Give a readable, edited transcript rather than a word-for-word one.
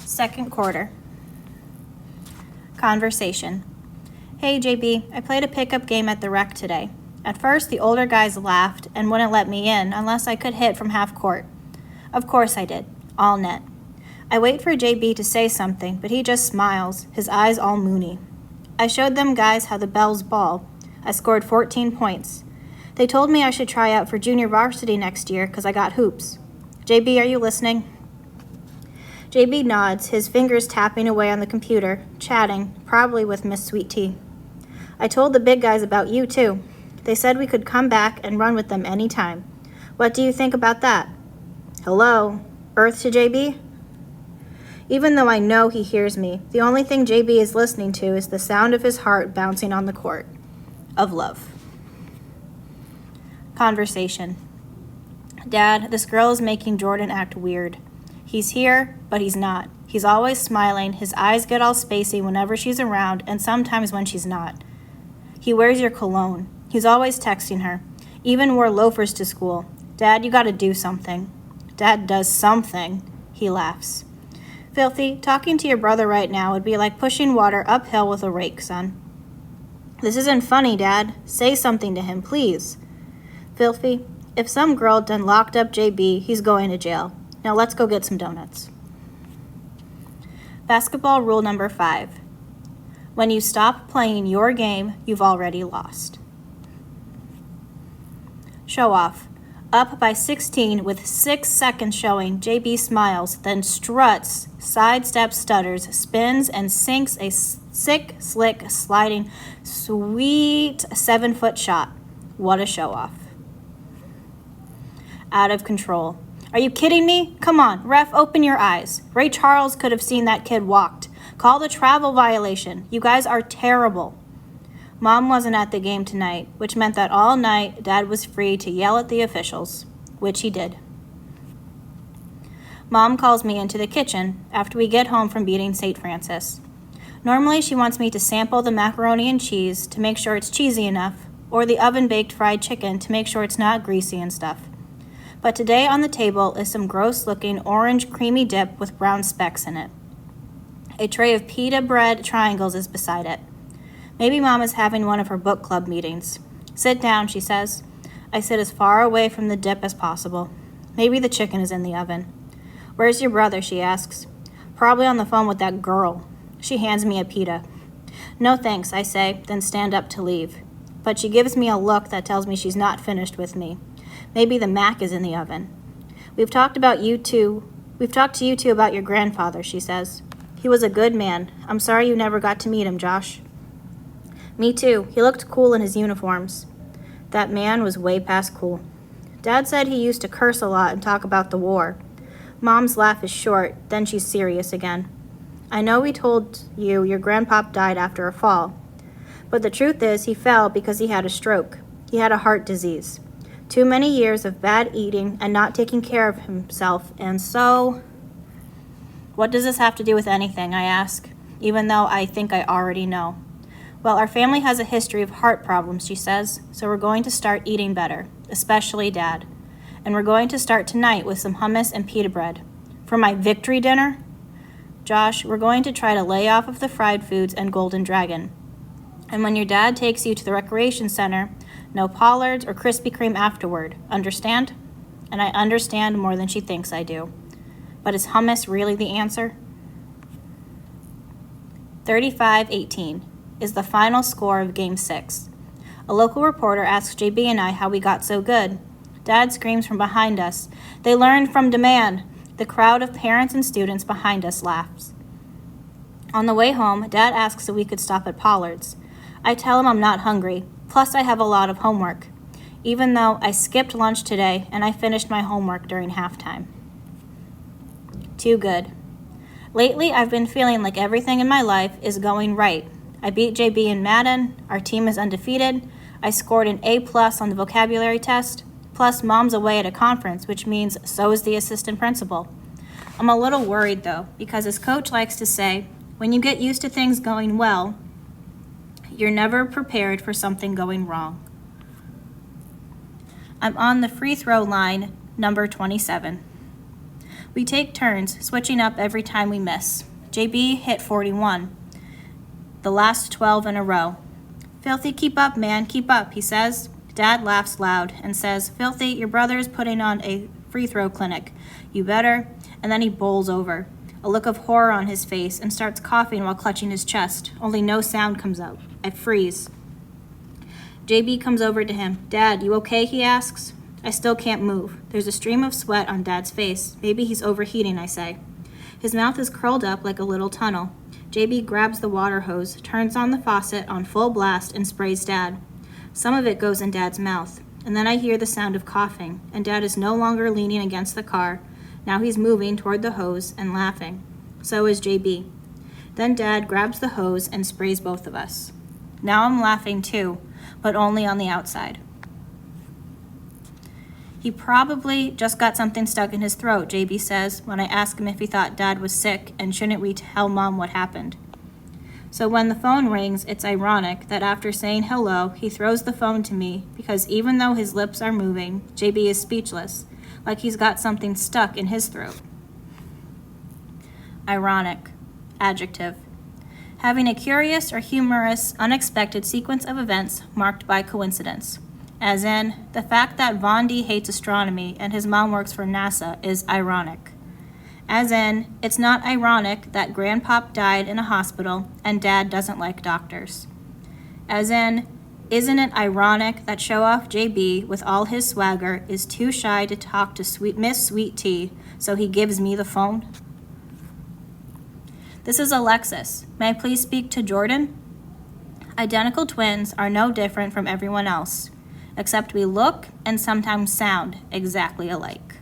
Second quarter. Conversation. Hey JB, I played a pickup game at the rec today. At first, the older guys laughed and wouldn't let me in unless I could hit from half court. Of course I did. All net. I wait for JB to say something, but he just smiles, his eyes all moony. I showed them guys how the Bells ball. I scored 14 points. They told me I should try out for junior varsity next year because I got hoops. JB, are you listening? JB nods, his fingers tapping away on the computer, chatting, probably with Miss Sweet Tea. I told the big guys about you, too. They said we could come back and run with them any time. What do you think about that? Hello? Earth to JB? Even though I know he hears me, the only thing JB is listening to is the sound of his heart bouncing on the court. Of love. Conversation. Dad, this girl is making Jordan act weird. He's here, but he's not. He's always smiling, his eyes get all spacey whenever she's around, and sometimes when she's not. He wears your cologne. He's always texting her. Even wore loafers to school. Dad, you gotta do something. Dad does something. He laughs. Filthy, talking to your brother right now would be like pushing water uphill with a rake, son. This isn't funny, Dad. Say something to him, please. Filthy, if some girl done locked up JB, he's going to jail. Now let's go get some donuts. Basketball rule number 5. When you stop playing your game, you've already lost. Show off. Up by 16 with 6 seconds showing, JB smiles, then struts, sidesteps, stutters, spins, and sinks a sick, slick, sliding, sweet 7-foot shot. What a show off. Out of control. Are you kidding me? Come on, ref, open your eyes. Ray Charles could have seen that kid walked. Call the travel violation. You guys are terrible. Mom wasn't at the game tonight, which meant that all night Dad was free to yell at the officials, which he did. Mom calls me into the kitchen after we get home from beating St. Francis. Normally she wants me to sample the macaroni and cheese to make sure it's cheesy enough, or the oven-baked fried chicken to make sure it's not greasy and stuff. But today on the table is some gross-looking orange creamy dip with brown specks in it. A tray of pita bread triangles is beside it. Maybe Mom is having one of her book club meetings. Sit down, she says. I sit as far away from the dip as possible. Maybe the chicken is in the oven. Where's your brother, she asks. Probably on the phone with that girl. She hands me a pita. No thanks, I say, then stand up to leave. But she gives me a look that tells me she's not finished with me. Maybe the mac is in the oven. We've talked to you two about your grandfather, she says. He was a good man. I'm sorry you never got to meet him, Josh. Me too. He looked cool in his uniforms. That man was way past cool. Dad said he used to curse a lot and talk about the war. Mom's laugh is short, then she's serious again. I know we told you your grandpop died after a fall. But the truth is he fell because he had a stroke. He had a heart disease. Too many years of bad eating and not taking care of himself, and so... What does this have to do with anything, I ask, even though I think I already know. Well, our family has a history of heart problems, she says, so we're going to start eating better, especially Dad. And we're going to start tonight with some hummus and pita bread. For my victory dinner? Josh, we're going to try to lay off of the fried foods and Golden Dragon. And when your dad takes you to the recreation center, no Pollards or Krispy Kreme afterward. Understand? And I understand more than she thinks I do. But is hummus really the answer? 35-18 is the final score of Game 6. A local reporter asks JB and I how we got so good. Dad screams from behind us. They learned from demand. The crowd of parents and students behind us laughs. On the way home, Dad asks if we could stop at Pollard's. I tell him I'm not hungry. Plus, I have a lot of homework, even though I skipped lunch today and I finished my homework during halftime. Too good. Lately, I've been feeling like everything in my life is going right. I beat JB in Madden, our team is undefeated, I scored an A+ on the vocabulary test, plus Mom's away at a conference, which means so is the assistant principal. I'm a little worried, though, because as Coach likes to say, when you get used to things going well, you're never prepared for something going wrong. I'm on the free throw line, number 27. We take turns, switching up every time we miss. JB hit 41, the last 12 in a row. Filthy, keep up, man, keep up, he says. Dad laughs loud and says, Filthy, your brother's putting on a free throw clinic. You better. And then he bowls over, a look of horror on his face, and starts coughing while clutching his chest. Only no sound comes out. I freeze. JB comes over to him. Dad, you okay? He asks. I still can't move. There's a stream of sweat on Dad's face. Maybe he's overheating, I say. His mouth is curled up like a little tunnel. JB grabs the water hose, turns on the faucet on full blast, and sprays Dad. Some of it goes in Dad's mouth, and then I hear the sound of coughing, and Dad is no longer leaning against the car. Now he's moving toward the hose and laughing. So is JB. Then Dad grabs the hose and sprays both of us. Now I'm laughing too, but only on the outside. He probably just got something stuck in his throat, JB says, when I ask him if he thought Dad was sick and shouldn't we tell Mom what happened. So when the phone rings, it's ironic that after saying hello, he throws the phone to me because even though his lips are moving, JB is speechless, like he's got something stuck in his throat. Ironic. Adjective. Having a curious or humorous, unexpected sequence of events marked by coincidence. As in, the fact that Von D hates astronomy and his mom works for NASA is ironic. As in, it's not ironic that Grandpop died in a hospital and Dad doesn't like doctors. As in, isn't it ironic that show-off JB, with all his swagger, is too shy to talk to Miss Sweet Tea, so he gives me the phone? This is Alexis. May I please speak to Jordan? Identical twins are no different from everyone else, except we look and sometimes sound exactly alike.